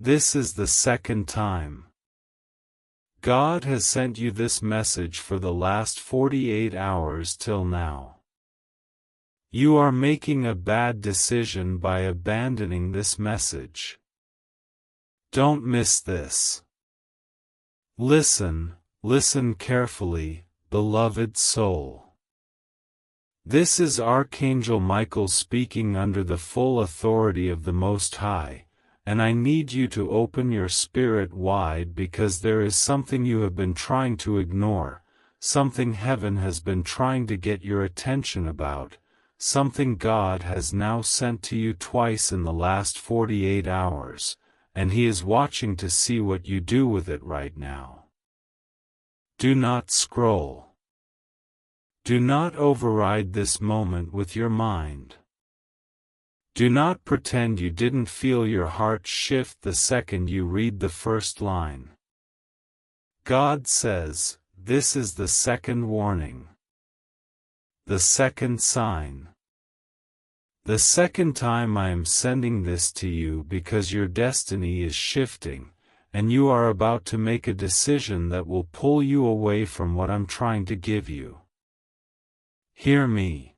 This is the second time. God has sent you this message for the last 48 hours till now. You are making a bad decision by abandoning this message. Don't miss this. Listen, listen carefully, beloved soul. This is Archangel Michael speaking under the full authority of the Most High, and I need you to open your spirit wide because there is something you have been trying to ignore, something heaven has been trying to get your attention about, something God has now sent to you twice in the last 48 hours, and He is watching to see what you do with it right now. Do not scroll. Do not override this moment with your mind. Do not pretend you didn't feel your heart shift the second you read the first line. God says, this is the second warning. The second sign. The second time I am sending this to you because your destiny is shifting, and you are about to make a decision that will pull you away from what I'm trying to give you. Hear me.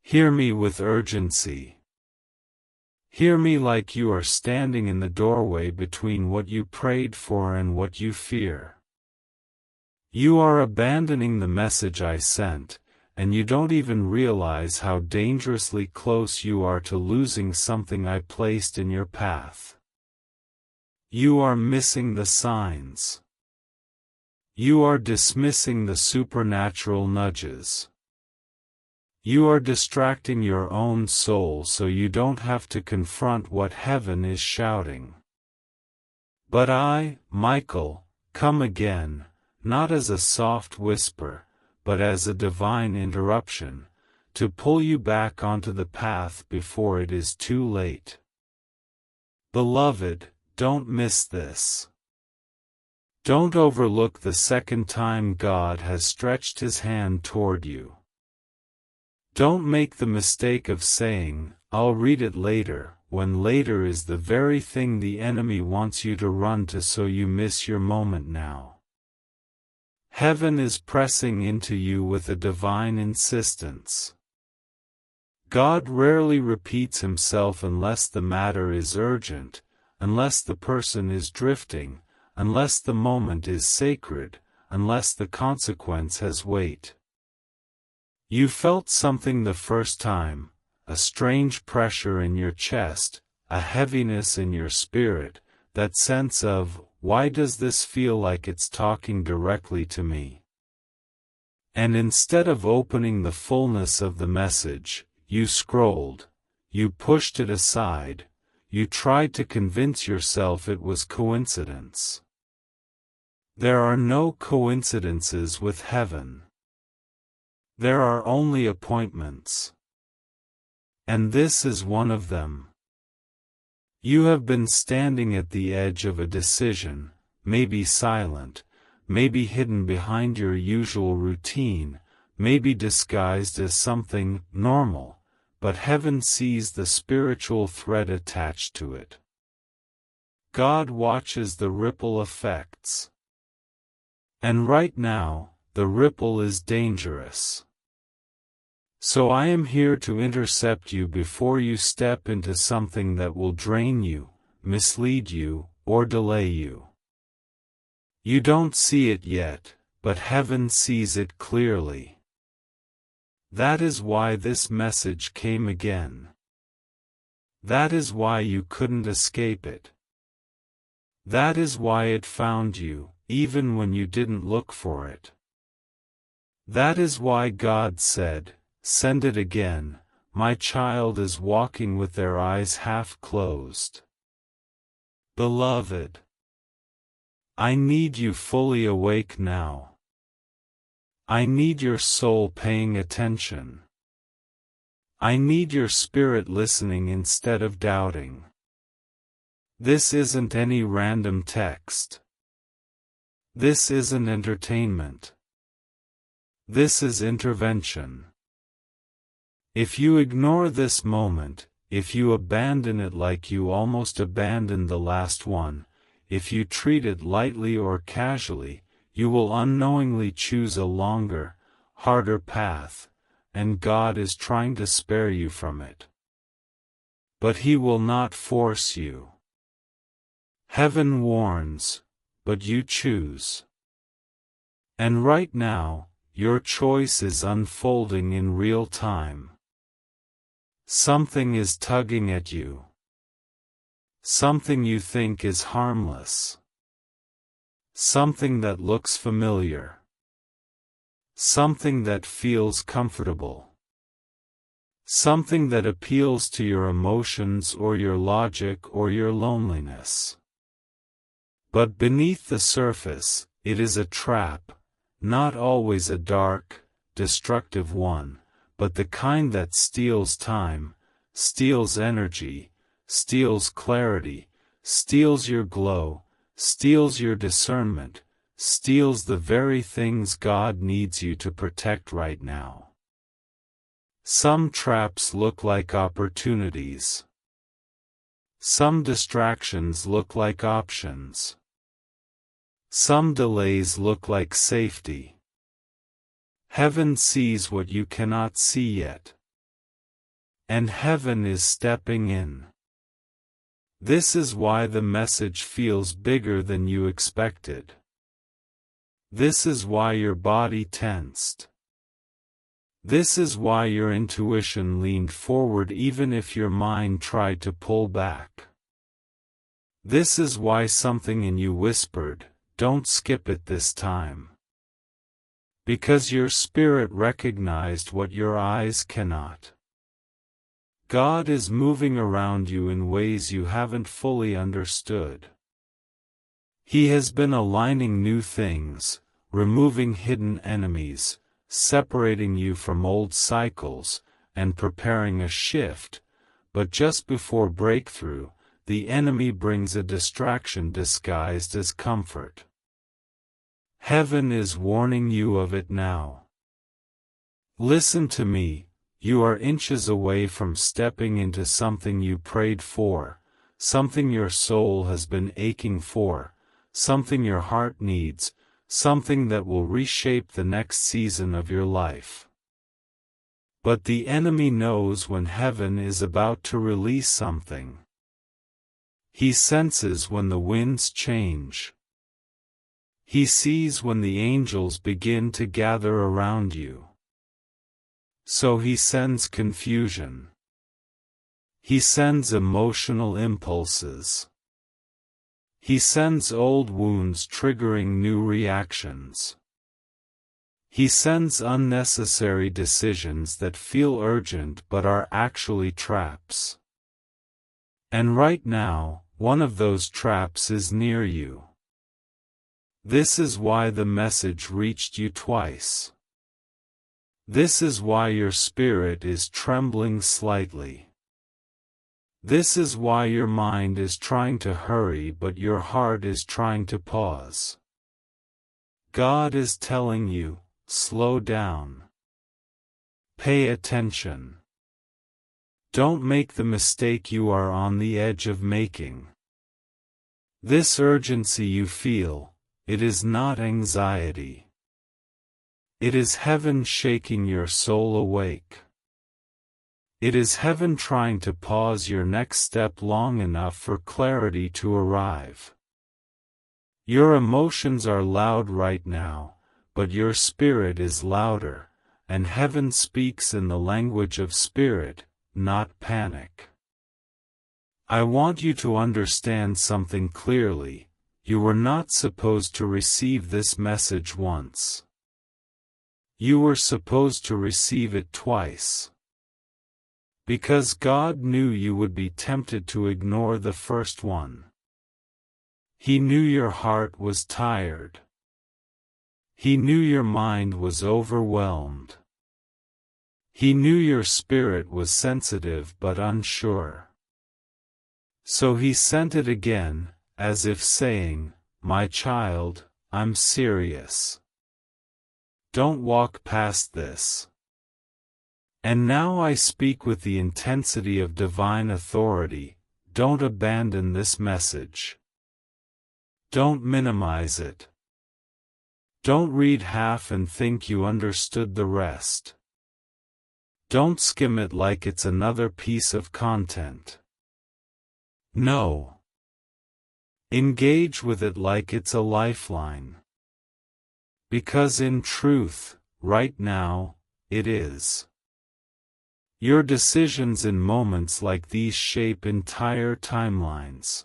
Hear me with urgency. Hear me like you are standing in the doorway between what you prayed for and what you fear. You are abandoning the message I sent, and you don't even realize how dangerously close you are to losing something I placed in your path. You are missing the signs. You are dismissing the supernatural nudges. You are distracting your own soul so you don't have to confront what heaven is shouting. But I, Michael, come again, not as a soft whisper, but as a divine interruption, to pull you back onto the path before it is too late. Beloved, don't miss this. Don't overlook the second time God has stretched His hand toward you. Don't make the mistake of saying, I'll read it later, when later is the very thing the enemy wants you to run to so you miss your moment now. Heaven is pressing into you with a divine insistence. God rarely repeats Himself unless the matter is urgent, unless the person is drifting, unless the moment is sacred, unless the consequence has weight. You felt something the first time, a strange pressure in your chest, a heaviness in your spirit, that sense of, why does this feel like it's talking directly to me? And instead of opening the fullness of the message, you scrolled, you pushed it aside, you tried to convince yourself it was coincidence. There are no coincidences with heaven. There are only appointments. And this is one of them. You have been standing at the edge of a decision, maybe silent, maybe hidden behind your usual routine, maybe disguised as something normal, but heaven sees the spiritual thread attached to it. God watches the ripple effects. And right now, the ripple is dangerous. So I am here to intercept you before you step into something that will drain you, mislead you, or delay you. You don't see it yet, but heaven sees it clearly. That is why this message came again. That is why you couldn't escape it. That is why it found you, even when you didn't look for it. That is why God said, "Send it again, my child is walking with their eyes half closed." Beloved, I need you fully awake now. I need your soul paying attention. I need your spirit listening instead of doubting. This isn't any random text. This isn't entertainment. This is intervention. If you ignore this moment, if you abandon it like you almost abandoned the last one, if you treat it lightly or casually, you will unknowingly choose a longer, harder path, and God is trying to spare you from it. But He will not force you. Heaven warns, but you choose. And right now, your choice is unfolding in real time. Something is tugging at you. Something you think is harmless. Something that looks familiar. Something that feels comfortable. Something that appeals to your emotions or your logic or your loneliness. But beneath the surface, it is a trap, not always a dark, destructive one, but the kind that steals time, steals energy, steals clarity, steals your glow, steals your discernment, steals the very things God needs you to protect right now. Some traps look like opportunities. Some distractions look like options. Some delays look like safety. Heaven sees what you cannot see yet. And heaven is stepping in. This is why the message feels bigger than you expected. This is why your body tensed. This is why your intuition leaned forward even if your mind tried to pull back. This is why something in you whispered, "Don't skip it this time." Because your spirit recognized what your eyes cannot. God is moving around you in ways you haven't fully understood. He has been aligning new things, removing hidden enemies, separating you from old cycles, and preparing a shift, but just before breakthrough, the enemy brings a distraction disguised as comfort. Heaven is warning you of it now. Listen to me, you are inches away from stepping into something you prayed for, something your soul has been aching for, something your heart needs, something that will reshape the next season of your life. But the enemy knows when heaven is about to release something. He senses when the winds change. He sees when the angels begin to gather around you. So he sends confusion. He sends emotional impulses. He sends old wounds triggering new reactions. He sends unnecessary decisions that feel urgent but are actually traps. And right now, one of those traps is near you. This is why the message reached you twice. This is why your spirit is trembling slightly. This is why your mind is trying to hurry but your heart is trying to pause. God is telling you, slow down. Pay attention. Don't make the mistake you are on the edge of making. This urgency you feel, it is not anxiety. It is heaven shaking your soul awake. It is heaven trying to pause your next step long enough for clarity to arrive. Your emotions are loud right now, but your spirit is louder, and heaven speaks in the language of spirit, not panic. I want you to understand something clearly. You were not supposed to receive this message once. You were supposed to receive it twice. Because God knew you would be tempted to ignore the first one. He knew your heart was tired. He knew your mind was overwhelmed. He knew your spirit was sensitive but unsure. So he sent it again, as if saying, "My child, I'm serious. Don't walk past this. And now I speak with the intensity of divine authority. Don't abandon this message. Don't minimize it. Don't read half and think you understood the rest. Don't skim it like it's another piece of content. No. Engage with it like it's a lifeline. Because in truth, right now, it is. Your decisions in moments like these shape entire timelines.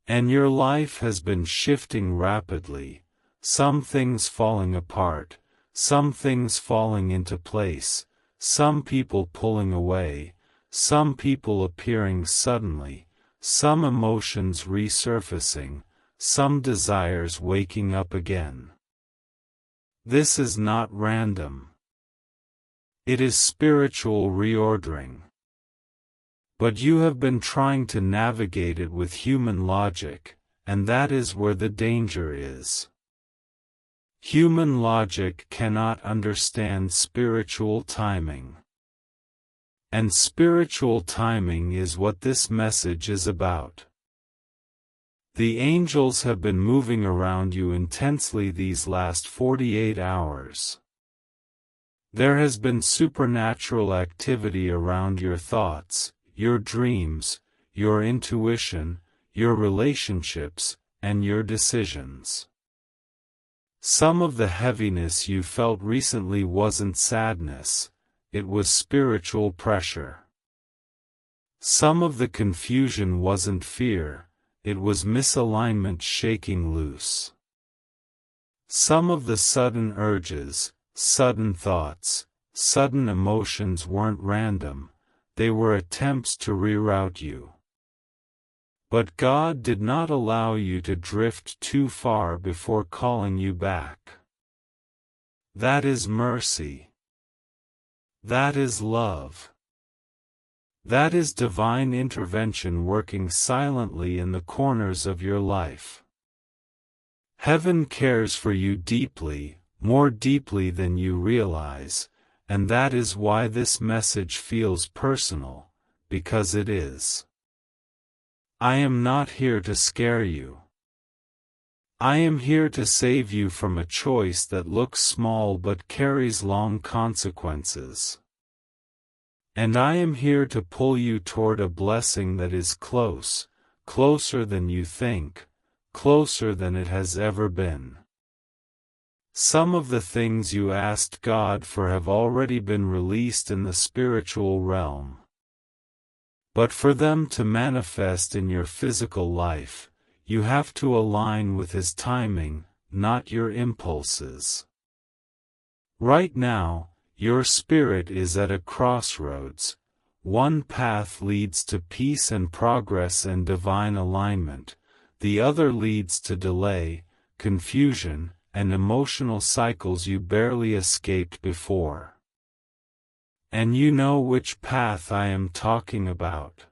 And your life has been shifting rapidly, some things falling apart, some things falling into place, some people pulling away, some people appearing suddenly, some emotions resurfacing, some desires waking up again. This is not random. It is spiritual reordering. But you have been trying to navigate it with human logic, and that is where the danger is. Human logic cannot understand spiritual timing. And spiritual timing is what this message is about. The angels have been moving around you intensely these last 48 hours. There has been supernatural activity around your thoughts, your dreams, your intuition, your relationships, and your decisions. Some of the heaviness you felt recently wasn't sadness, it was spiritual pressure. Some of the confusion wasn't fear, it was misalignment shaking loose. Some of the sudden urges, sudden thoughts, sudden emotions weren't random, they were attempts to reroute you. But God did not allow you to drift too far before calling you back. That is mercy. That is love. That is divine intervention working silently in the corners of your life. Heaven cares for you deeply, more deeply than you realize, and that is why this message feels personal, because it is. I am not here to scare you. I am here to save you from a choice that looks small but carries long consequences. And I am here to pull you toward a blessing that is close, closer than you think, closer than it has ever been. Some of the things you asked God for have already been released in the spiritual realm. But for them to manifest in your physical life, you have to align with His timing, not your impulses. Right now, your spirit is at a crossroads. One path leads to peace and progress and divine alignment, the other leads to delay, confusion, and emotional cycles you barely escaped before. And you know which path I am talking about.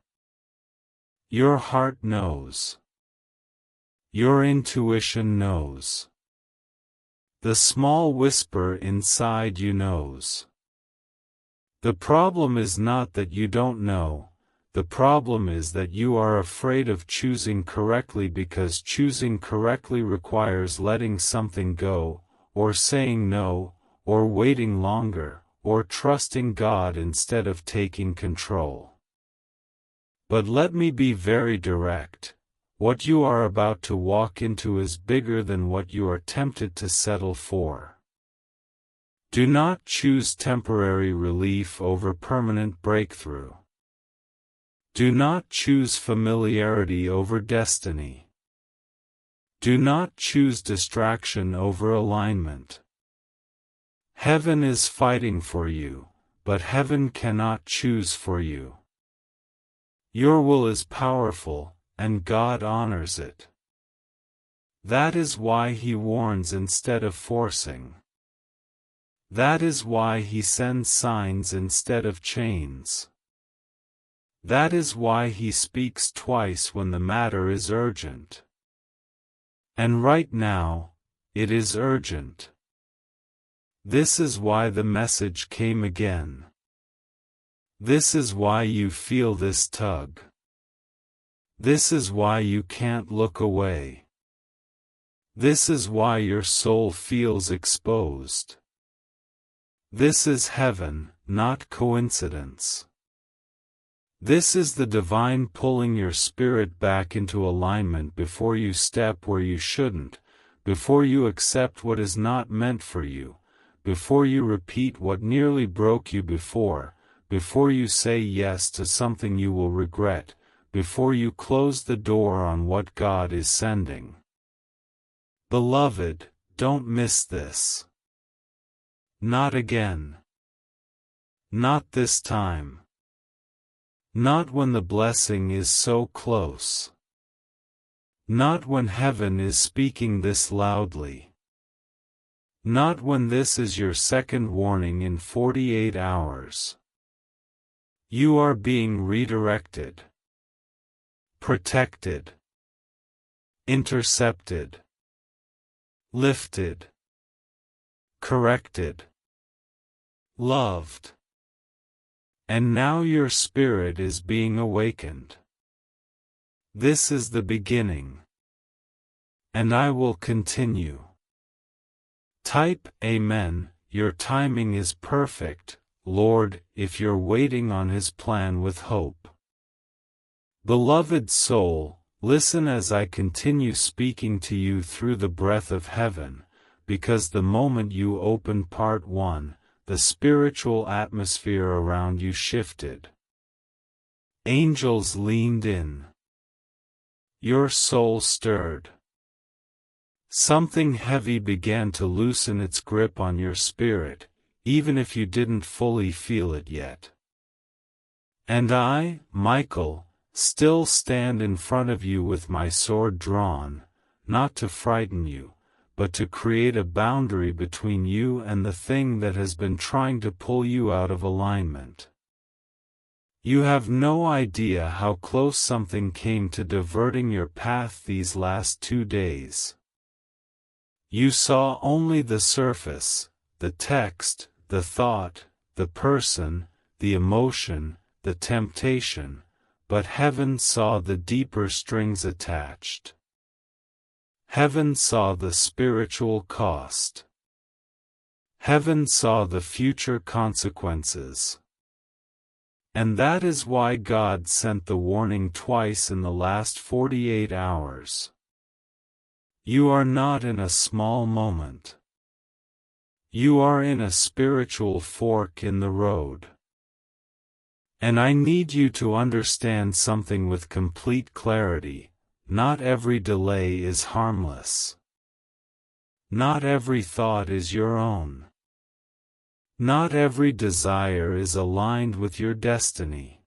Your heart knows. Your intuition knows. The small whisper inside you knows. The problem is not that you don't know, the problem is that you are afraid of choosing correctly because choosing correctly requires letting something go, or saying no, or waiting longer, or trusting God instead of taking control. But let me be very direct. What you are about to walk into is bigger than what you are tempted to settle for. Do not choose temporary relief over permanent breakthrough. Do not choose familiarity over destiny. Do not choose distraction over alignment. Heaven is fighting for you, but heaven cannot choose for you. Your will is powerful, and God honors it. That is why He warns instead of forcing. That is why He sends signs instead of chains. That is why He speaks twice when the matter is urgent. And right now, it is urgent. This is why the message came again. This is why you feel this tug. This is why you can't look away. This is why your soul feels exposed. This is heaven, not coincidence. This is the divine pulling your spirit back into alignment before you step where you shouldn't, before you accept what is not meant for you, before you repeat what nearly broke you before you say yes to something you will regret, before you close the door on what God is sending. Beloved, don't miss this. Not again. Not this time. Not when the blessing is so close. Not when heaven is speaking this loudly. Not when this is your second warning in 48 hours. You are being redirected. Protected. Intercepted. Lifted. Corrected. Loved. And now your spirit is being awakened. This is the beginning. And I will continue. Type Amen. Your timing is perfect, Lord, if you're waiting on His plan with hope. Beloved soul, listen as I continue speaking to you through the breath of heaven, because the moment you open part 1, the spiritual atmosphere around you shifted. Angels leaned in. Your soul stirred. Something heavy began to loosen its grip on your spirit, even if you didn't fully feel it yet. And I, Michael, still stand in front of you with my sword drawn, not to frighten you, but to create a boundary between you and the thing that has been trying to pull you out of alignment. You have no idea how close something came to diverting your path these last 2 days. You saw only the surface, the text, the thought, the person, the emotion, the temptation, but heaven saw the deeper strings attached. Heaven saw the spiritual cost. Heaven saw the future consequences. And that is why God sent the warning twice in the last 48 hours. You are not in a small moment. You are in a spiritual fork in the road. And I need you to understand something with complete clarity. Not every delay is harmless. Not every thought is your own. Not every desire is aligned with your destiny.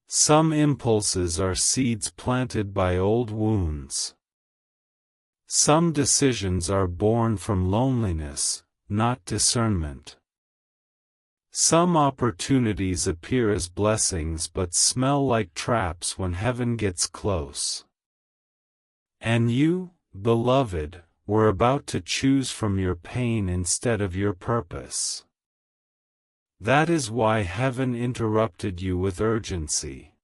Some impulses are seeds planted by old wounds. Some decisions are born from loneliness, not discernment. Some opportunities appear as blessings but smell like traps when heaven gets close. And you, beloved, were about to choose from your pain instead of your purpose. That is why heaven interrupted you with urgency.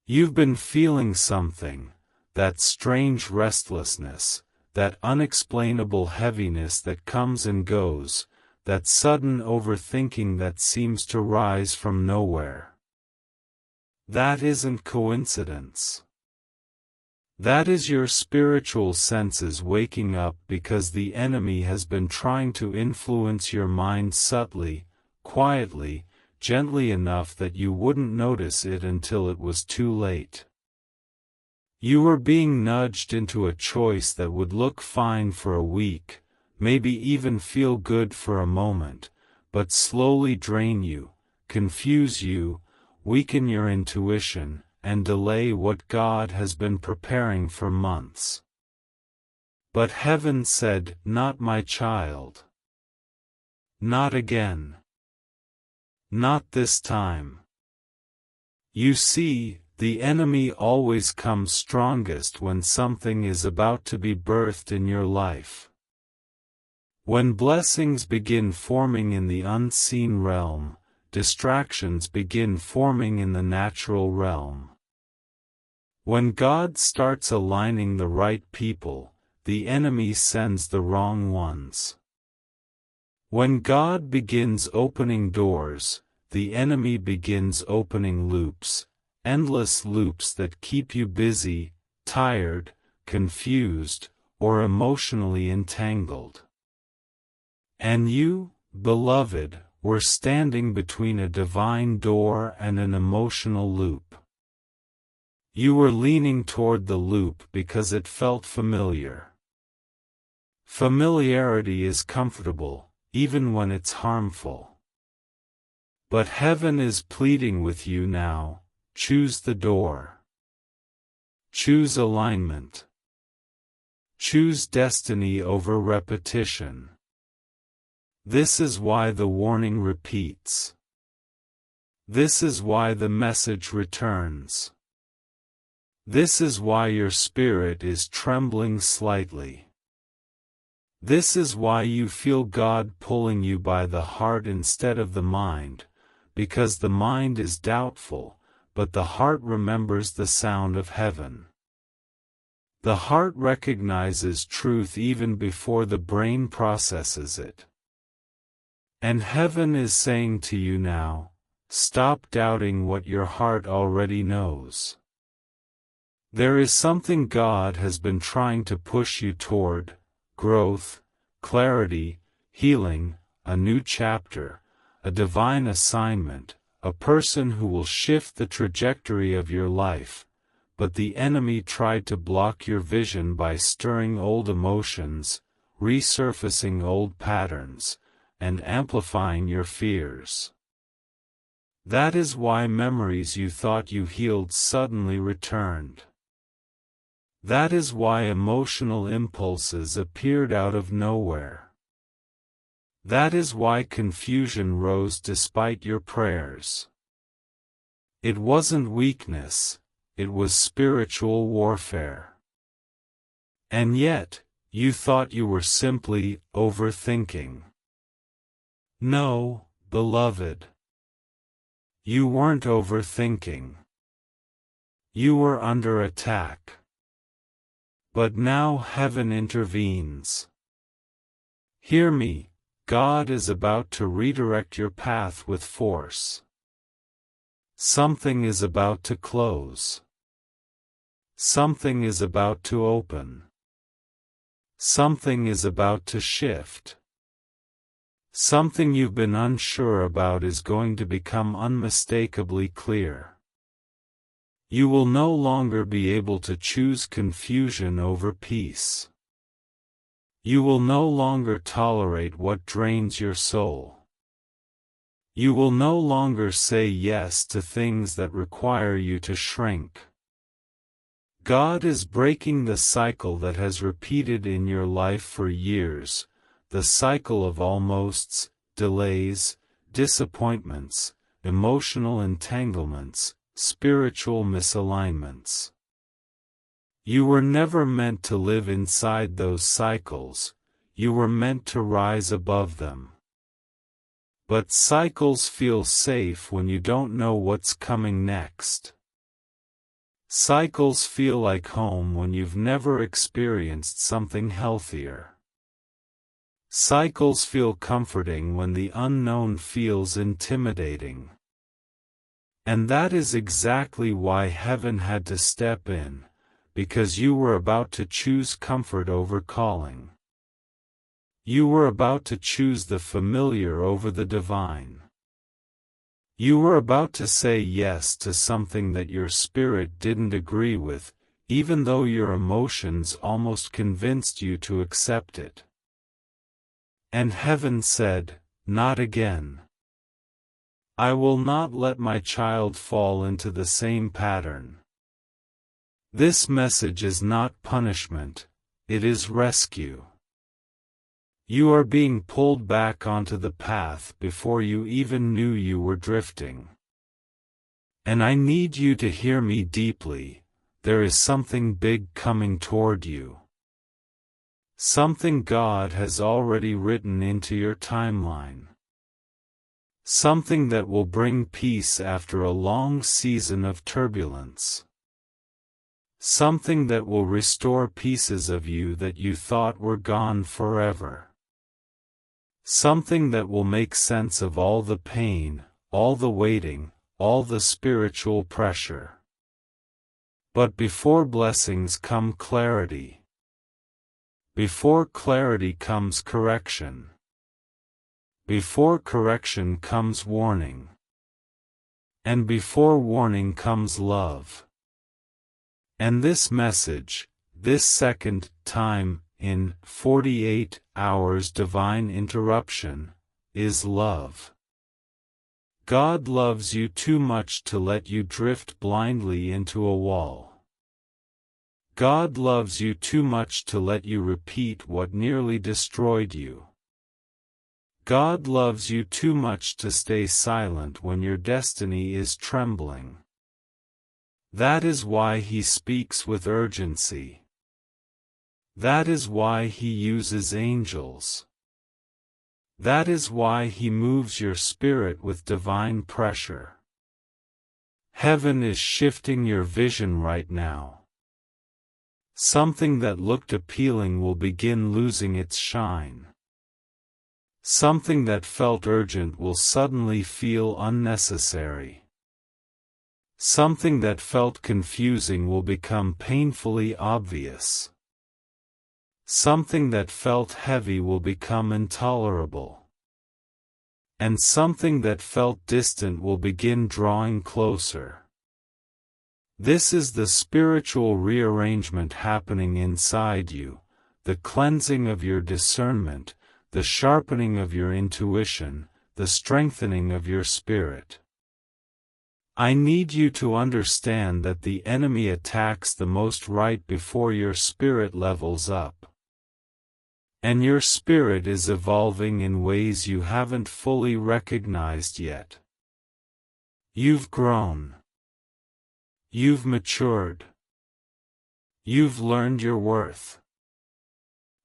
You've been feeling something, that strange restlessness, that unexplainable heaviness that comes and goes, that sudden overthinking that seems to rise from nowhere. That isn't coincidence. That is your spiritual senses waking up because the enemy has been trying to influence your mind subtly, quietly, gently enough that you wouldn't notice it until it was too late. You were being nudged into a choice that would look fine for a week, maybe even feel good for a moment, but slowly drain you, confuse you, weaken your intuition, and delay what God has been preparing for months. But heaven said, "Not my child. Not again. Not this time." You see, the enemy always comes strongest when something is about to be birthed in your life. When blessings begin forming in the unseen realm, distractions begin forming in the natural realm. When God starts aligning the right people, the enemy sends the wrong ones. When God begins opening doors, the enemy begins opening loops, endless loops that keep you busy, tired, confused, or emotionally entangled. And you, beloved, were standing between a divine door and an emotional loop. You were leaning toward the loop because it felt familiar. Familiarity is comfortable, even when it's harmful. But heaven is pleading with you now, choose the door. Choose alignment. Choose destiny over repetition. This is why the warning repeats. This is why the message returns. This is why your spirit is trembling slightly. This is why you feel God pulling you by the heart instead of the mind, because the mind is doubtful, but the heart remembers the sound of heaven. The heart recognizes truth even before the brain processes it. And heaven is saying to you now, stop doubting what your heart already knows. There is something God has been trying to push you toward: growth, clarity, healing, a new chapter, a divine assignment, a person who will shift the trajectory of your life. But the enemy tried to block your vision by stirring old emotions, resurfacing old patterns, and amplifying your fears. That is why memories you thought you healed suddenly returned. That is why emotional impulses appeared out of nowhere. That is why confusion rose despite your prayers. It wasn't weakness, it was spiritual warfare. And yet, you thought you were simply overthinking. No, beloved. You weren't overthinking. You were under attack. But now heaven intervenes. Hear me, God is about to redirect your path with force. Something is about to close. Something is about to open. Something is about to shift. Something you've been unsure about is going to become unmistakably clear. You will no longer be able to choose confusion over peace. You will no longer tolerate what drains your soul. You will no longer say yes to things that require you to shrink. God is breaking the cycle that has repeated in your life for years, the cycle of almosts, delays, disappointments, emotional entanglements, spiritual misalignments. You were never meant to live inside those cycles, you were meant to rise above them. But cycles feel safe when you don't know what's coming next. Cycles feel like home when you've never experienced something healthier. Cycles feel comforting when the unknown feels intimidating. And that is exactly why heaven had to step in, because you were about to choose comfort over calling. You were about to choose the familiar over the divine. You were about to say yes to something that your spirit didn't agree with, even though your emotions almost convinced you to accept it. And heaven said, "Not again. I will not let my child fall into the same pattern." This message is not punishment, it is rescue. You are being pulled back onto the path before you even knew you were drifting. And I need you to hear me deeply, there is something big coming toward you. Something God has already written into your timeline. Something that will bring peace after a long season of turbulence. Something that will restore pieces of you that you thought were gone forever. Something that will make sense of all the pain, all the waiting, all the spiritual pressure. But before blessings come clarity. Before clarity comes correction. Before correction comes warning. And before warning comes love. And this message, this second time, in 48 hours divine interruption, is love. God loves you too much to let you drift blindly into a wall. God loves you too much to let you repeat what nearly destroyed you. God loves you too much to stay silent when your destiny is trembling. That is why He speaks with urgency. That is why He uses angels. That is why He moves your spirit with divine pressure. Heaven is shifting your vision right now. Something that looked appealing will begin losing its shine. Something that felt urgent will suddenly feel unnecessary. Something that felt confusing will become painfully obvious. Something that felt heavy will become intolerable. And something that felt distant will begin drawing closer. This is the spiritual rearrangement happening inside you, the cleansing of your discernment, the sharpening of your intuition, the strengthening of your spirit. I need you to understand that the enemy attacks the most right before your spirit levels up. And your spirit is evolving in ways you haven't fully recognized yet. You've grown. You've matured. You've learned your worth.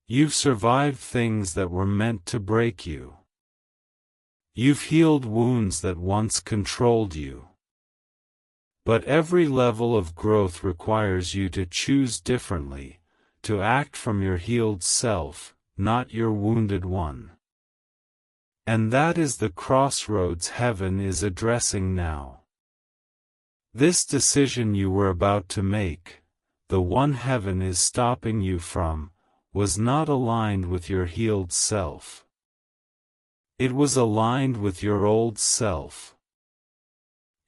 You've survived things that were meant to break you. You've healed wounds that once controlled you. But every level of growth requires you to choose differently, to act from your healed self, not your wounded one. And that is the crossroads heaven is addressing now. This decision you were about to make, the one heaven is stopping you from, was not aligned with your healed self. It was aligned with your old self.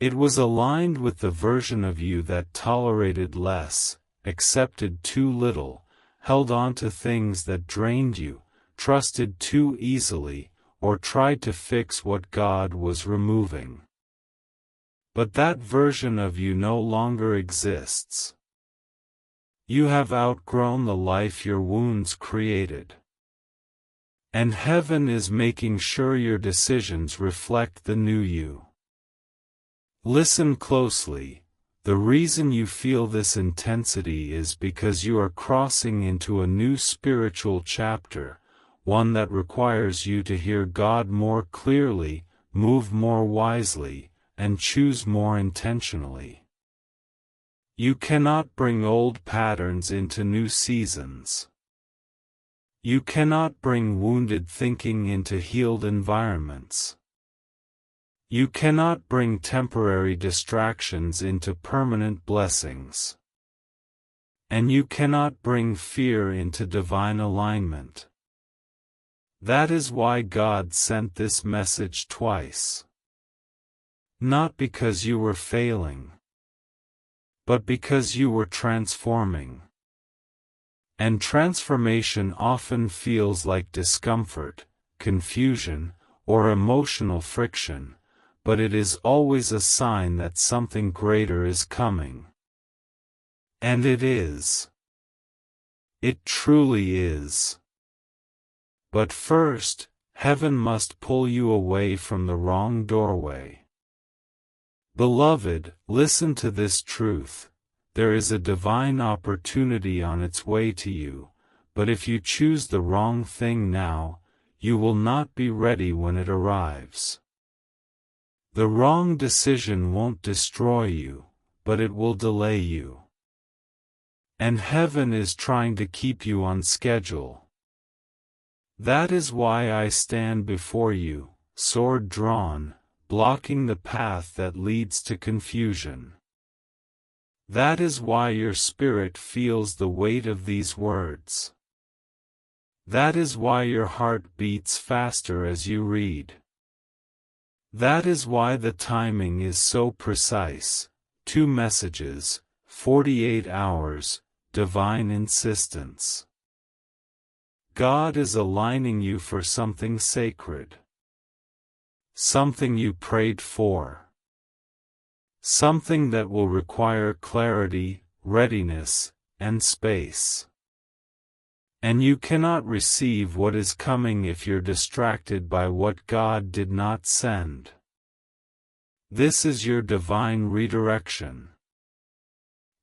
It was aligned with the version of you that tolerated less, accepted too little, held on to things that drained you, trusted too easily, or tried to fix what God was removing. But that version of you no longer exists. You have outgrown the life your wounds created. And heaven is making sure your decisions reflect the new you. Listen closely. The reason you feel this intensity is because you are crossing into a new spiritual chapter, one that requires you to hear God more clearly, move more wisely, and choose more intentionally. You cannot bring old patterns into new seasons. You cannot bring wounded thinking into healed environments. You cannot bring temporary distractions into permanent blessings. And you cannot bring fear into divine alignment. That is why God sent this message twice. Not because you were failing, but because you were transforming. And transformation often feels like discomfort, confusion, or emotional friction, but it is always a sign that something greater is coming. And it is. It truly is. But first, heaven must pull you away from the wrong doorway. Beloved, listen to this truth. There is a divine opportunity on its way to you, but if you choose the wrong thing now, you will not be ready when it arrives. The wrong decision won't destroy you, but it will delay you. And heaven is trying to keep you on schedule. That is why I stand before you, sword drawn, blocking the path that leads to confusion. That is why your spirit feels the weight of these words. That is why your heart beats faster as you read. That is why the timing is so precise. 2 messages, 48 hours, divine insistence. God is aligning you for something sacred. Something you prayed for. Something that will require clarity, readiness, and space. And you cannot receive what is coming if you're distracted by what God did not send. This is your divine redirection.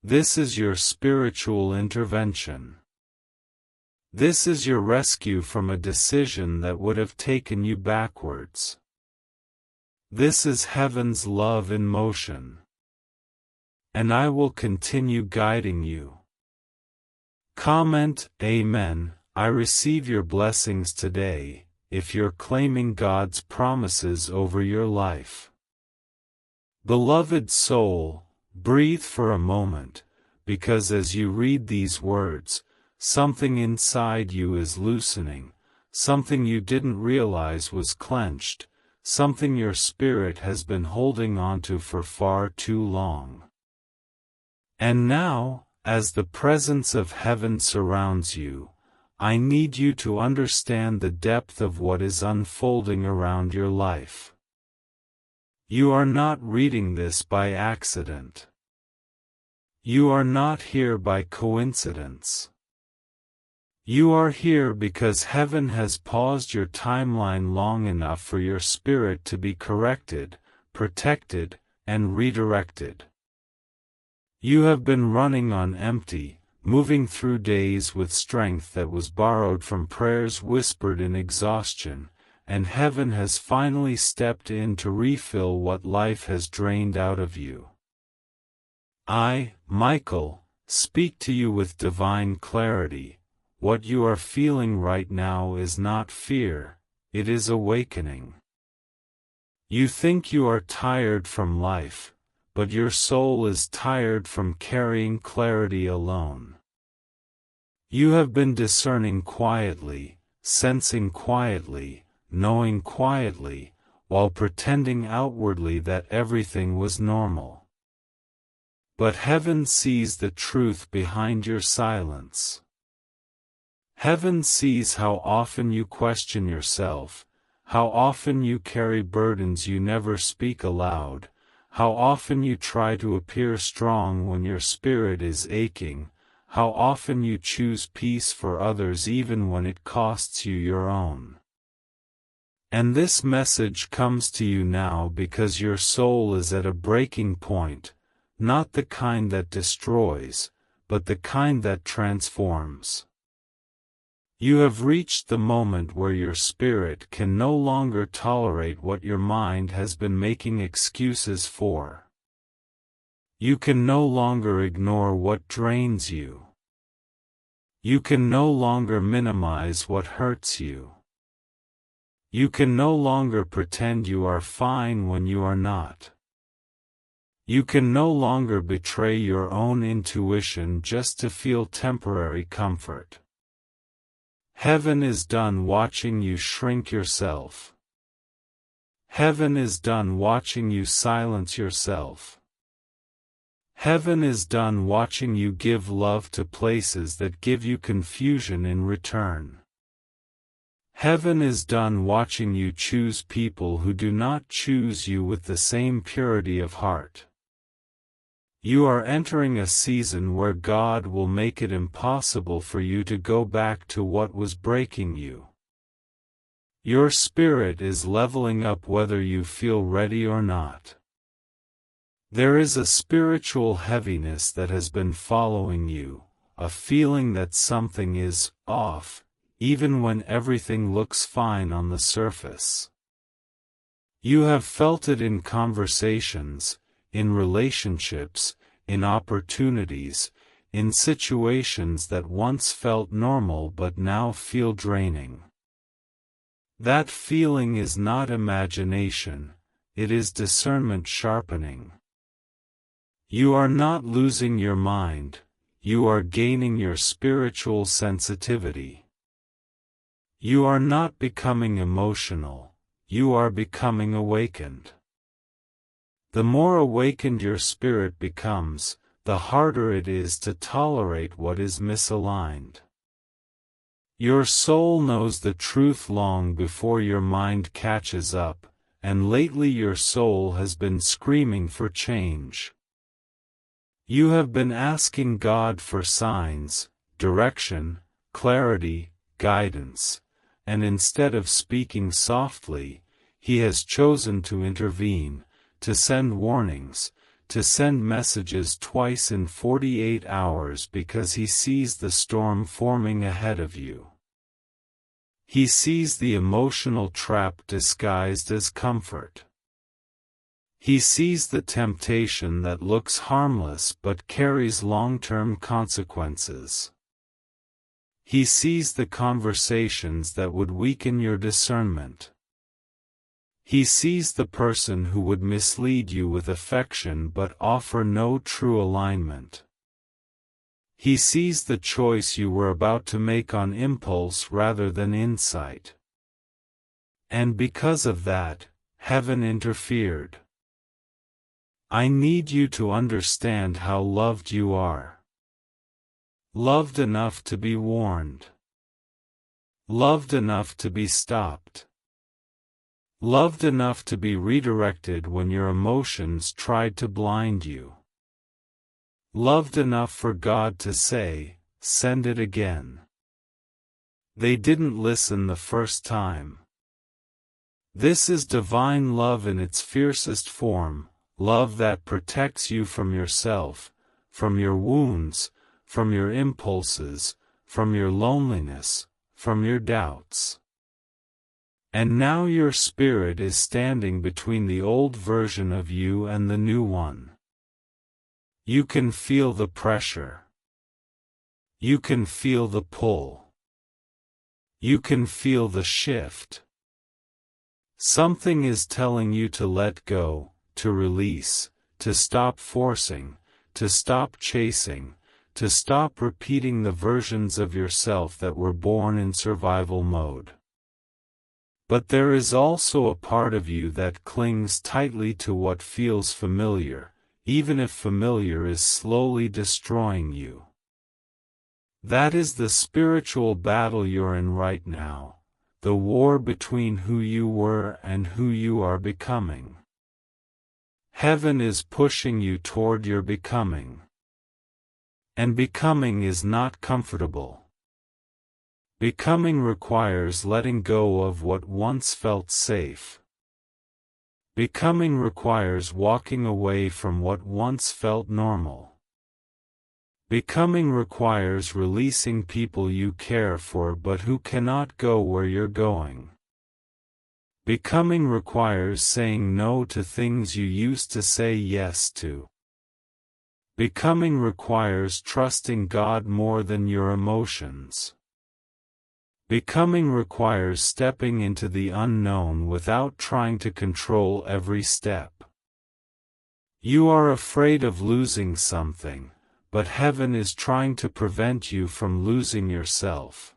This is your spiritual intervention. This is your rescue from a decision that would have taken you backwards. This is heaven's love in motion. And I will continue guiding you. Comment, Amen. I receive your blessings today, if you're claiming God's promises over your life. Beloved soul, breathe for a moment, because as you read these words, something inside you is loosening, something you didn't realize was clenched, something your spirit has been holding onto for far too long. And now, as the presence of heaven surrounds you, I need you to understand the depth of what is unfolding around your life. You are not reading this by accident. You are not here by coincidence. You are here because heaven has paused your timeline long enough for your spirit to be corrected, protected, and redirected. You have been running on empty, moving through days with strength that was borrowed from prayers whispered in exhaustion, and heaven has finally stepped in to refill what life has drained out of you. I, Michael, speak to you with divine clarity. What you are feeling right now is not fear, it is awakening. You think you are tired from life, but your soul is tired from carrying clarity alone. You have been discerning quietly, sensing quietly, knowing quietly, while pretending outwardly that everything was normal. But heaven sees the truth behind your silence. Heaven sees how often you question yourself, how often you carry burdens you never speak aloud, how often you try to appear strong when your spirit is aching, how often you choose peace for others even when it costs you your own. And this message comes to you now because your soul is at a breaking point, not the kind that destroys, but the kind that transforms. You have reached the moment where your spirit can no longer tolerate what your mind has been making excuses for. You can no longer ignore what drains you. You can no longer minimize what hurts you. You can no longer pretend you are fine when you are not. You can no longer betray your own intuition just to feel temporary comfort. Heaven is done watching you shrink yourself. Heaven is done watching you silence yourself. Heaven is done watching you give love to places that give you confusion in return. Heaven is done watching you choose people who do not choose you with the same purity of heart. You are entering a season where God will make it impossible for you to go back to what was breaking you. Your spirit is leveling up whether you feel ready or not. There is a spiritual heaviness that has been following you, a feeling that something is off, even when everything looks fine on the surface. You have felt it in conversations, in relationships, in opportunities, in situations that once felt normal but now feel draining. That feeling is not imagination, it is discernment sharpening. You are not losing your mind, you are gaining your spiritual sensitivity. You are not becoming emotional, you are becoming awakened. The more awakened your spirit becomes, the harder it is to tolerate what is misaligned. Your soul knows the truth long before your mind catches up, and lately your soul has been screaming for change. You have been asking God for signs, direction, clarity, guidance, and instead of speaking softly, He has chosen to intervene, to send warnings, to send messages twice in 48 hours because He sees the storm forming ahead of you. He sees the emotional trap disguised as comfort. He sees the temptation that looks harmless but carries long-term consequences. He sees the conversations that would weaken your discernment. He sees the person who would mislead you with affection but offer no true alignment. He sees the choice you were about to make on impulse rather than insight. And because of that, heaven interfered. I need you to understand how loved you are. Loved enough to be warned. Loved enough to be stopped. Loved enough to be redirected when your emotions tried to blind you. Loved enough for God to say, "Send it again." They didn't listen the first time. This is divine love in its fiercest form, love that protects you from yourself, from your wounds, from your impulses, from your loneliness, from your doubts. And now your spirit is standing between the old version of you and the new one. You can feel the pressure. You can feel the pull. You can feel the shift. Something is telling you to let go, to release, to stop forcing, to stop chasing, to stop repeating the versions of yourself that were born in survival mode. But there is also a part of you that clings tightly to what feels familiar, even if familiar is slowly destroying you. That is the spiritual battle you're in right now, the war between who you were and who you are becoming. Heaven is pushing you toward your becoming. And becoming is not comfortable. Becoming requires letting go of what once felt safe. Becoming requires walking away from what once felt normal. Becoming requires releasing people you care for but who cannot go where you're going. Becoming requires saying no to things you used to say yes to. Becoming requires trusting God more than your emotions. Becoming requires stepping into the unknown without trying to control every step. You are afraid of losing something, but heaven is trying to prevent you from losing yourself.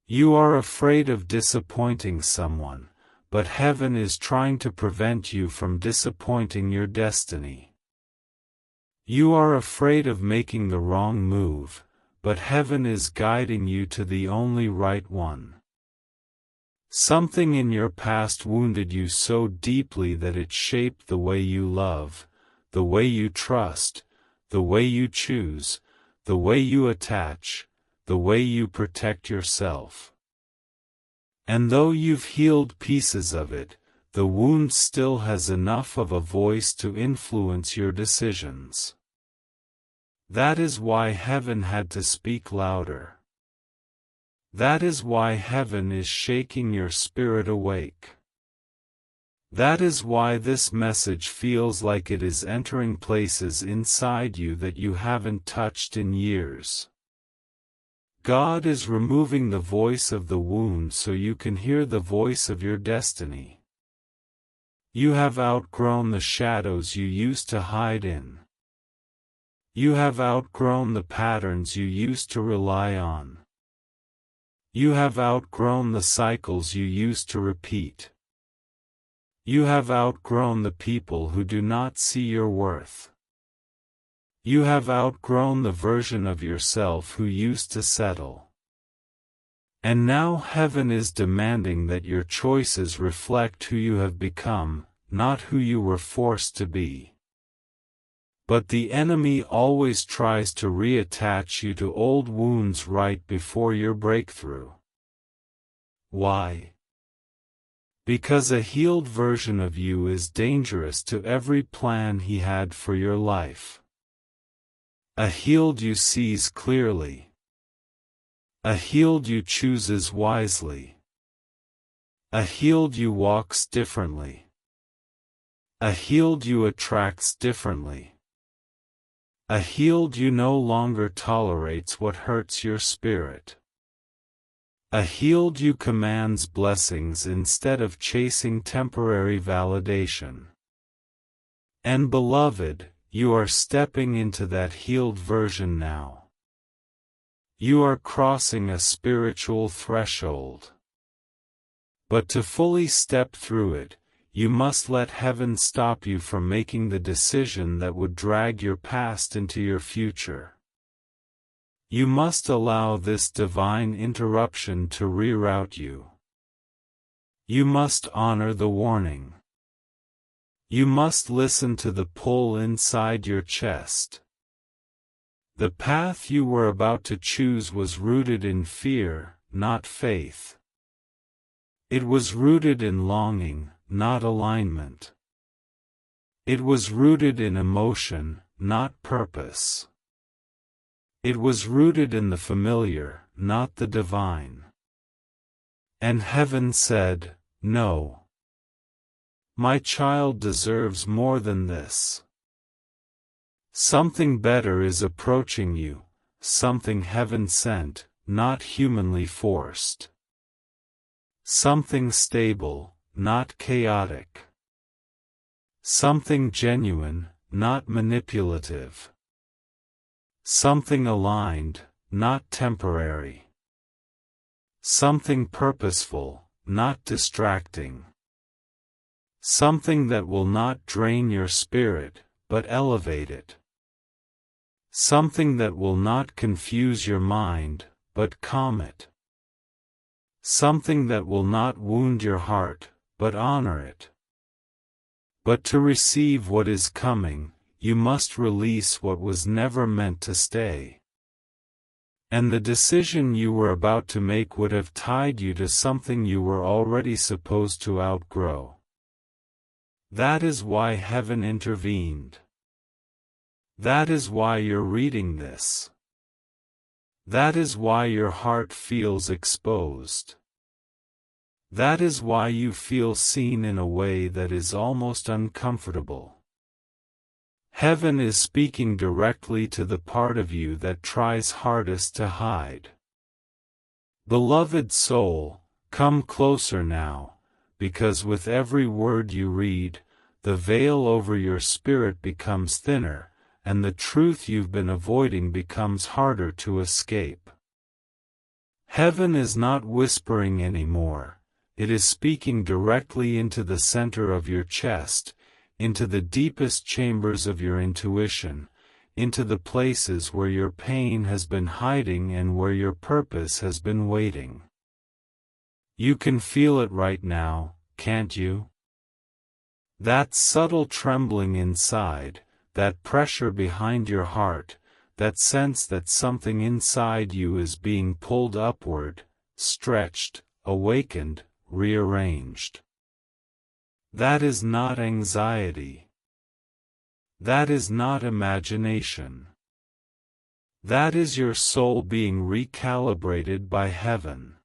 You are afraid of disappointing someone, but heaven is trying to prevent you from disappointing your destiny. You are afraid of making the wrong move, but heaven is guiding you to the only right one. Something in your past wounded you so deeply that it shaped the way you love, the way you trust, the way you choose, the way you attach, the way you protect yourself. And though you've healed pieces of it, the wound still has enough of a voice to influence your decisions. That is why heaven had to speak louder. That is why heaven is shaking your spirit awake. That is why this message feels like it is entering places inside you that you haven't touched in years. God is removing the voice of the wound so you can hear the voice of your destiny. You have outgrown the shadows you used to hide in. You have outgrown the patterns you used to rely on. You have outgrown the cycles you used to repeat. You have outgrown the people who do not see your worth. You have outgrown the version of yourself who used to settle. And now heaven is demanding that your choices reflect who you have become, not who you were forced to be. But the enemy always tries to reattach you to old wounds right before your breakthrough. Why? Because a healed version of you is dangerous to every plan he had for your life. A healed you sees clearly. A healed you chooses wisely. A healed you walks differently. A healed you attracts differently. A healed you no longer tolerates what hurts your spirit. A healed you commands blessings instead of chasing temporary validation. And beloved, you are stepping into that healed version now. You are crossing a spiritual threshold. But to fully step through it, you must let heaven stop you from making the decision that would drag your past into your future. You must allow this divine interruption to reroute you. You must honor the warning. You must listen to the pull inside your chest. The path you were about to choose was rooted in fear, not faith. It was rooted in longing, not alignment. It was rooted in emotion, not purpose. It was rooted in the familiar, not the divine. And heaven said, "No. My child deserves more than this. Something better is approaching you, something heaven sent, not humanly forced. Something stable, not chaotic. Something genuine, not manipulative. Something aligned, not temporary. Something purposeful, not distracting. Something that will not drain your spirit, but elevate it. Something that will not confuse your mind, but calm it. Something that will not wound your heart, but honor it. But to receive what is coming, you must release what was never meant to stay. And the decision you were about to make would have tied you to something you were already supposed to outgrow. That is why heaven intervened. That is why you're reading this. That is why your heart feels exposed. That is why you feel seen in a way that is almost uncomfortable. Heaven is speaking directly to the part of you that tries hardest to hide. Beloved soul, come closer now, because with every word you read, the veil over your spirit becomes thinner, and the truth you've been avoiding becomes harder to escape. Heaven is not whispering anymore. It is speaking directly into the center of your chest, into the deepest chambers of your intuition, into the places where your pain has been hiding and where your purpose has been waiting. You can feel it right now, can't you? That subtle trembling inside, that pressure behind your heart, that sense that something inside you is being pulled upward, stretched, awakened, rearranged. That is not anxiety. That is not imagination. That is your soul being recalibrated by heaven.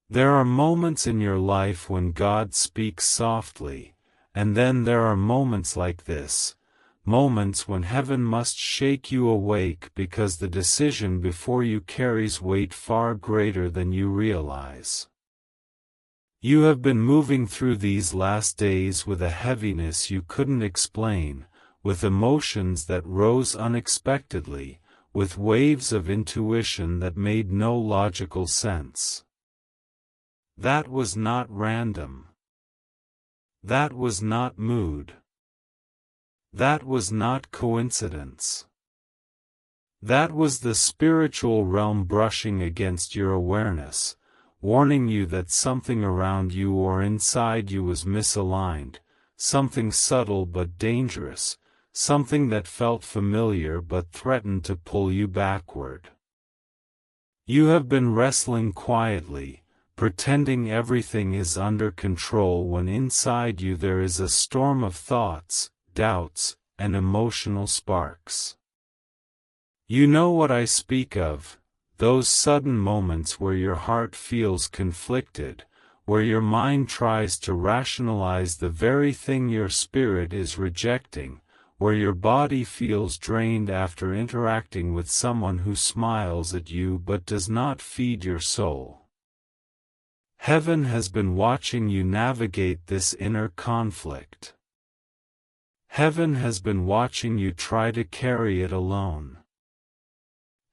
There are moments in your life when God speaks softly, and then there are moments like this, moments when heaven must shake you awake because the decision before you carries weight far greater than you realize. You have been moving through these last days with a heaviness you couldn't explain, with emotions that rose unexpectedly, with waves of intuition that made no logical sense. That was not random. That was not mood. That was not coincidence. That was the spiritual realm brushing against your awareness, warning you that something around you or inside you was misaligned, something subtle but dangerous, something that felt familiar but threatened to pull you backward. You have been wrestling quietly, pretending everything is under control when inside you there is a storm of thoughts, doubts, and emotional sparks. You know what I speak of, those sudden moments where your heart feels conflicted, where your mind tries to rationalize the very thing your spirit is rejecting, where your body feels drained after interacting with someone who smiles at you but does not feed your soul. Heaven has been watching you navigate this inner conflict. Heaven has been watching you try to carry it alone.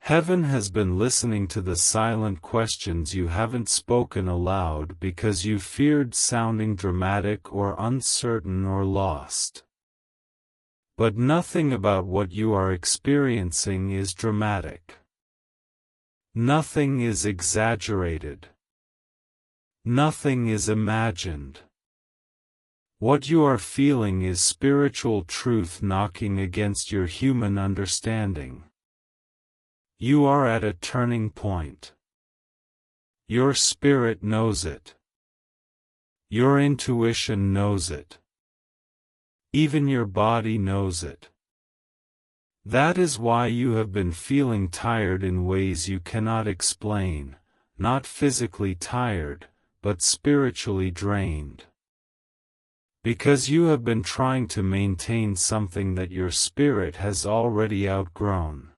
Heaven has been listening to the silent questions you haven't spoken aloud because you feared sounding dramatic or uncertain or lost. But nothing about what you are experiencing is dramatic. Nothing is exaggerated. Nothing is imagined. What you are feeling is spiritual truth knocking against your human understanding. You are at a turning point. Your spirit knows it. Your intuition knows it. Even your body knows it. That is why you have been feeling tired in ways you cannot explain, not physically tired, but spiritually drained. Because you have been trying to maintain something that your spirit has already outgrown.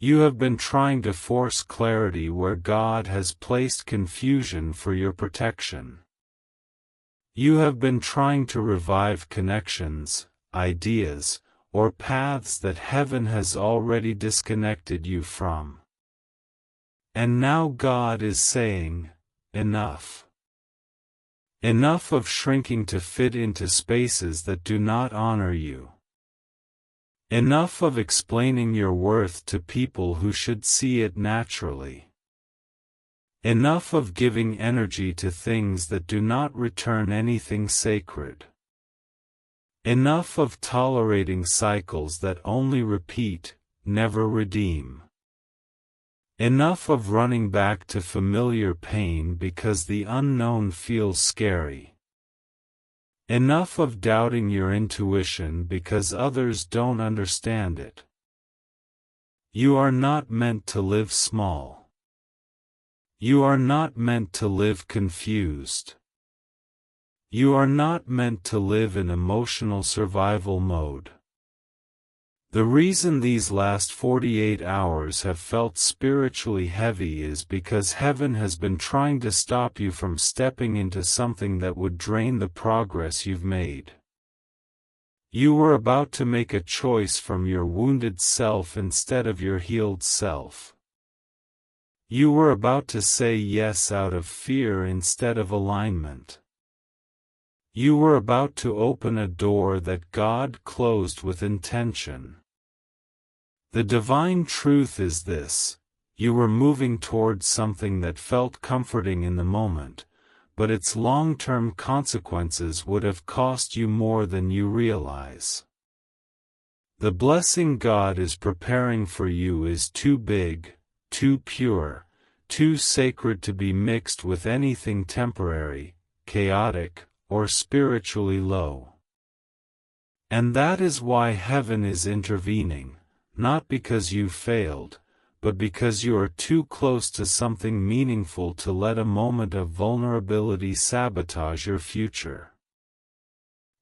You have been trying to force clarity where God has placed confusion for your protection. You have been trying to revive connections, ideas, or paths that heaven has already disconnected you from. And now God is saying, enough. Enough of shrinking to fit into spaces that do not honor you. Enough of explaining your worth to people who should see it naturally. Enough of giving energy to things that do not return anything sacred. Enough of tolerating cycles that only repeat, never redeem. Enough of running back to familiar pain because the unknown feels scary. Enough of doubting your intuition because others don't understand it. You are not meant to live small. You are not meant to live confused. You are not meant to live in emotional survival mode. The reason these last 48 hours have felt spiritually heavy is because heaven has been trying to stop you from stepping into something that would drain the progress you've made. You were about to make a choice from your wounded self instead of your healed self. You were about to say yes out of fear instead of alignment. You were about to open a door that God closed with intention. The divine truth is this: you were moving towards something that felt comforting in the moment, but its long-term consequences would have cost you more than you realize. The blessing God is preparing for you is too big, too pure, too sacred to be mixed with anything temporary, chaotic, or spiritually low. And that is why heaven is intervening, not because you failed, but because you are too close to something meaningful to let a moment of vulnerability sabotage your future.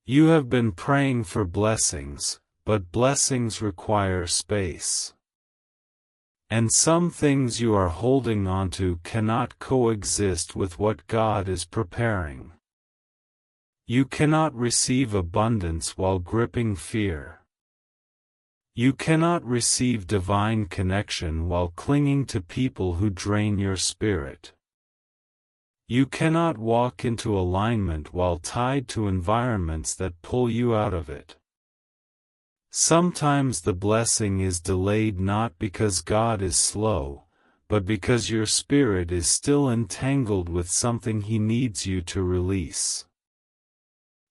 You have been praying for blessings, but blessings require space. And some things you are holding onto cannot coexist with what God is preparing. You cannot receive abundance while gripping fear. You cannot receive divine connection while clinging to people who drain your spirit. You cannot walk into alignment while tied to environments that pull you out of it. Sometimes the blessing is delayed not because God is slow, but because your spirit is still entangled with something He needs you to release.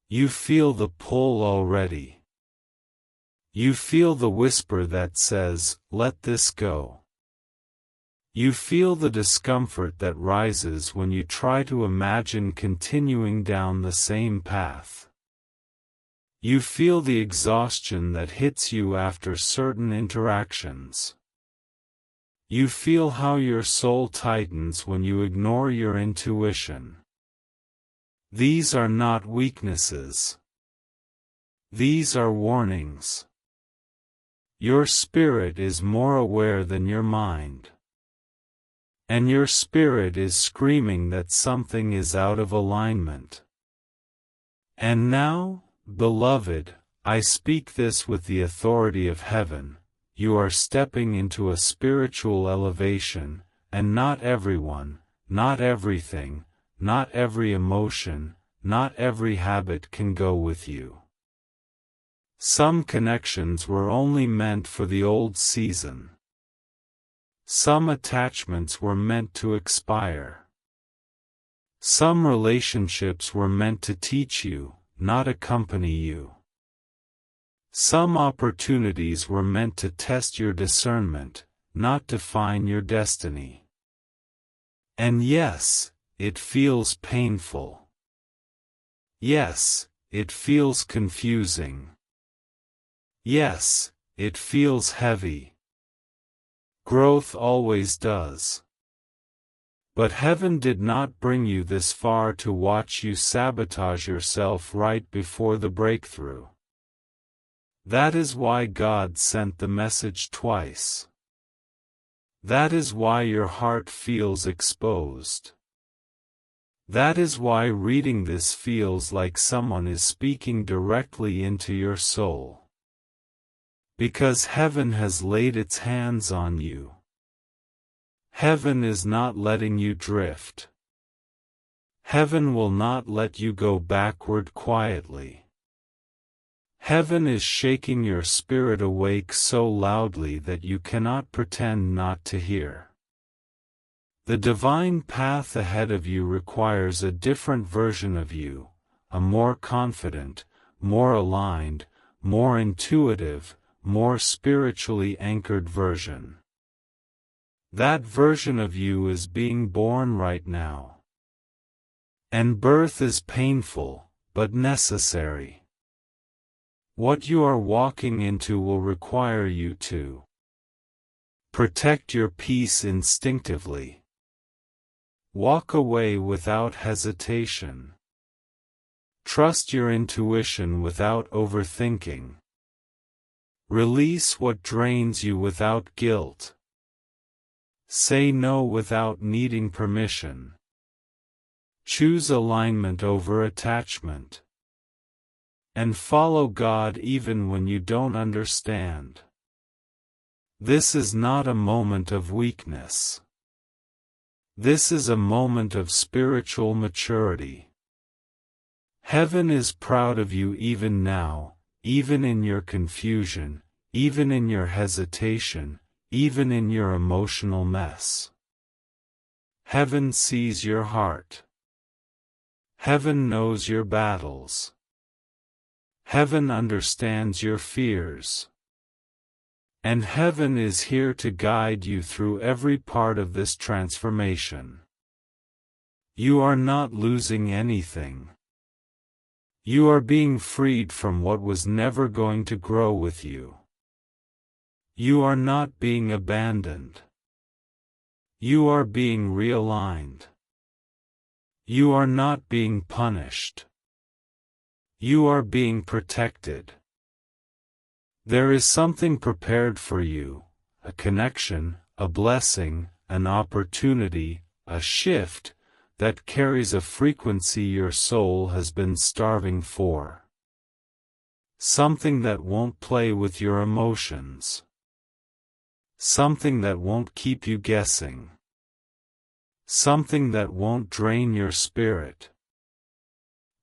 You feel the pull already. You feel the whisper that says, "Let this go." You feel the discomfort that rises when you try to imagine continuing down the same path. You feel the exhaustion that hits you after certain interactions. You feel how your soul tightens when you ignore your intuition. These are not weaknesses. These are warnings. Your spirit is more aware than your mind. And your spirit is screaming that something is out of alignment. And now, beloved, I speak this with the authority of heaven, you are stepping into a spiritual elevation, and not everyone, not everything, not every emotion, not every habit can go with you. Some connections were only meant for the old season. Some attachments were meant to expire. Some relationships were meant to teach you, not accompany you. Some opportunities were meant to test your discernment, not define your destiny. And yes, it feels painful. Yes, it feels confusing. Yes, it feels heavy. Growth always does. But heaven did not bring you this far to watch you sabotage yourself right before the breakthrough. That is why God sent the message twice. That is why your heart feels exposed. That is why reading this feels like someone is speaking directly into your soul. Because heaven has laid its hands on you. Heaven is not letting you drift. Heaven will not let you go backward quietly. Heaven is shaking your spirit awake so loudly that you cannot pretend not to hear. The divine path ahead of you requires a different version of you, a more confident, more aligned, more intuitive, more spiritually anchored version. That version of you is being born right now. And birth is painful, but necessary. What you are walking into will require you to protect your peace instinctively. Walk away without hesitation. Trust your intuition without overthinking. Release what drains you without guilt. Say no without needing permission. Choose alignment over attachment. And follow God even when you don't understand. This is not a moment of weakness. This is a moment of spiritual maturity. Heaven is proud of you even now, even in your confusion, even in your hesitation, even in your emotional mess. Heaven sees your heart. Heaven knows your battles. Heaven understands your fears. And heaven is here to guide you through every part of this transformation. You are not losing anything. You are being freed from what was never going to grow with you. You are not being abandoned. You are being realigned. You are not being punished. You are being protected. There is something prepared for you, a connection, a blessing, an opportunity, a shift, that carries a frequency your soul has been starving for. Something that won't play with your emotions. Something that won't keep you guessing. Something that won't drain your spirit.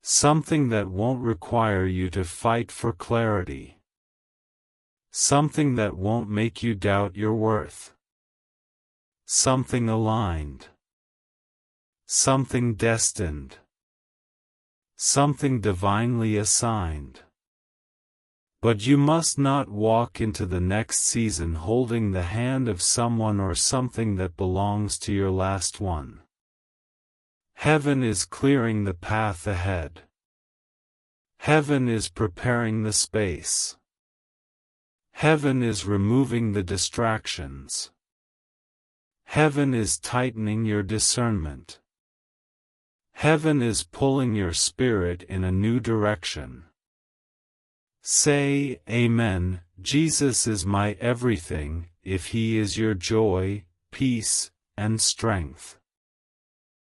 Something that won't require you to fight for clarity. Something that won't make you doubt your worth. Something aligned. Something destined. Something divinely assigned. But you must not walk into the next season holding the hand of someone or something that belongs to your last one. Heaven is clearing the path ahead. Heaven is preparing the space. Heaven is removing the distractions. Heaven is tightening your discernment. Heaven is pulling your spirit in a new direction. Say, Amen. Jesus is my everything, if He is your joy, peace, and strength.